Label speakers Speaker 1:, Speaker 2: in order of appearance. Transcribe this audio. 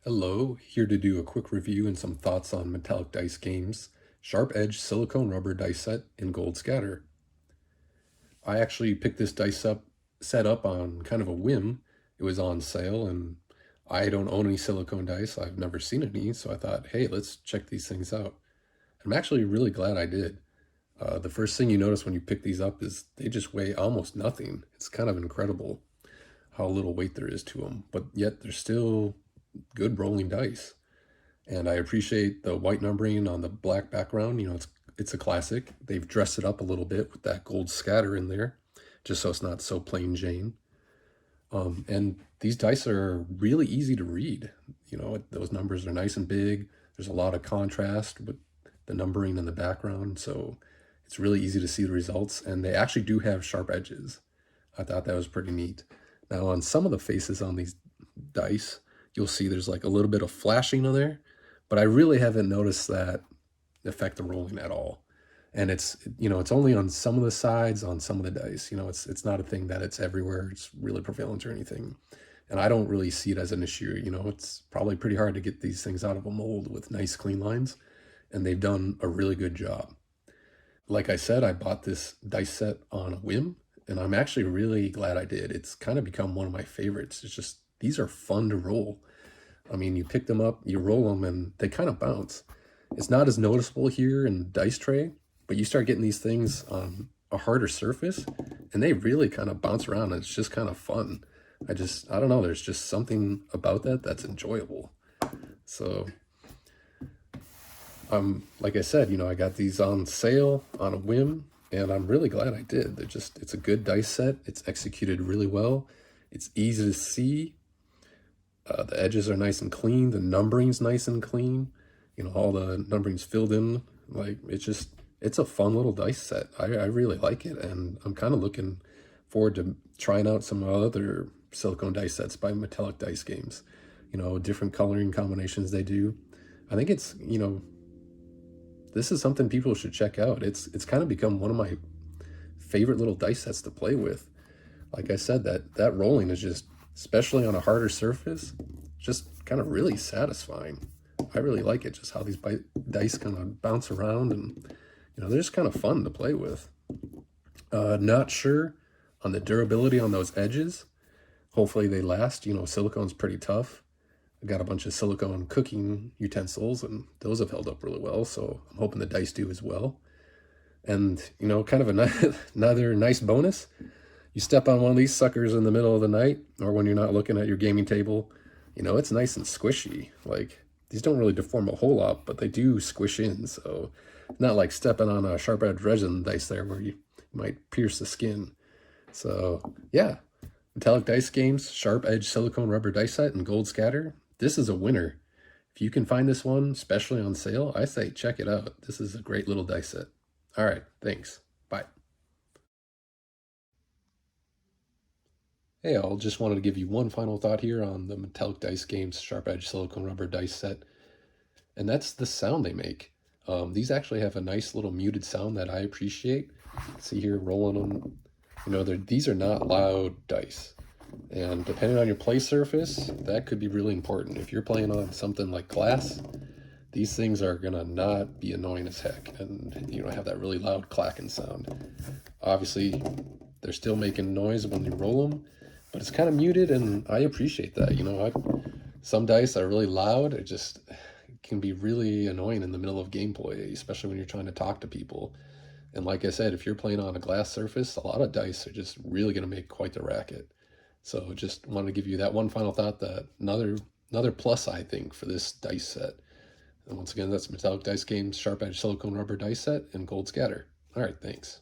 Speaker 1: Hello, here to do a quick review and some thoughts on Metallic Dice Games, Sharp Edge Silicone Rubber Dice Set in Gold Scatter. I actually picked this set up on kind of a whim. It was on sale and I don't own any silicone dice. I've never seen any, so I thought, hey, let's check these things out. I'm actually really glad I did. The first thing you notice when you pick these up is they just weigh almost nothing. It's kind of incredible how little weight there is to them, but yet they're still good rolling dice. And I appreciate the white numbering on the black background. You know, it's a classic. They've dressed it up a little bit with that gold scatter in there, just so it's not so plain Jane. And these dice are really easy to read. You know, those numbers are nice and big. There's a lot of contrast with the numbering in the background, so it's really easy to see the results. And they actually do have sharp edges. I thought that was pretty neat. Now, on some of the faces on these dice, you'll see there's like a little bit of flashing on there, but I really haven't noticed that affect the rolling at all. And it's, you know, it's only on some of the sides, on some of the dice. You know, it's not a thing that it's everywhere. It's really prevalent or anything. And I don't really see it as an issue. You know, it's probably pretty hard to get these things out of a mold with nice clean lines, and they've done a really good job. Like I said, I bought this dice set on a whim, and I'm actually really glad I did. It's kind of become one of my favorites. It's just, these are fun to roll. I mean, you pick them up, you roll them, and they kind of bounce. It's not as noticeable here in dice tray, but you start getting these things on a harder surface, and they really kind of bounce around, and it's just kind of fun. I don't know, there's just something about that that's enjoyable. So, like I said, you know, I got these on sale on a whim, and I'm really glad I did. It's a good dice set. It's executed really well. It's easy to see. The edges are nice and clean. The numbering's nice and clean. You know, all the numbering's filled in. Like, it's a fun little dice set. I really like it, and I'm kind of looking forward to trying out some other silicone dice sets by Metallic Dice Games. You know, different coloring combinations they do. I think it's, you know, this is something people should check out. It's kind of become one of my favorite little dice sets to play with. Like I said, that rolling is just, especially on a harder surface, just kind of really satisfying. I really like it, just how these dice kind of bounce around, and you know, they're just kind of fun to play with. Not sure on the durability on those edges. Hopefully they last. You know, silicone's pretty tough. I got a bunch of silicone cooking utensils, and those have held up really well, so I'm hoping the dice do as well. And, you know, kind of another nice bonus, you step on one of these suckers in the middle of the night, or when you're not looking at your gaming table, you know, it's nice and squishy. Like, these don't really deform a whole lot, but they do squish in, so it's not like stepping on a sharp edge resin dice there where you might pierce the skin. So, yeah, Metallic Dice Games, Sharp Edge Silicone Rubber Dice Set and Gold Scatter. This is a winner. If you can find this one, especially on sale, I say check it out. This is a great little dice set. All right, thanks. Bye. Hey all, just wanted to give you one final thought here on the Metallic Dice Games Sharp Edge Silicone Rubber Dice Set, and that's the sound they make. These actually have a nice little muted sound that I appreciate. See here, rolling them. You know, these are not loud dice. And depending on your play surface, that could be really important. If you're playing on something like glass, these things are gonna not be annoying as heck, and you know, have that really loud clacking sound. Obviously, they're still making noise when you roll them, but it's kind of muted, and I appreciate that. You know, some dice are really loud. It can be really annoying in the middle of gameplay, especially when you're trying to talk to people. And like I said, if you're playing on a glass surface, a lot of dice are just really going to make quite the racket. So just wanted to give you that one final thought, that another plus, I think, for this dice set. And once again, that's Metallic Dice Games Sharp Edge Silicone Rubber Dice Set and Gold Scatter. All right, thanks.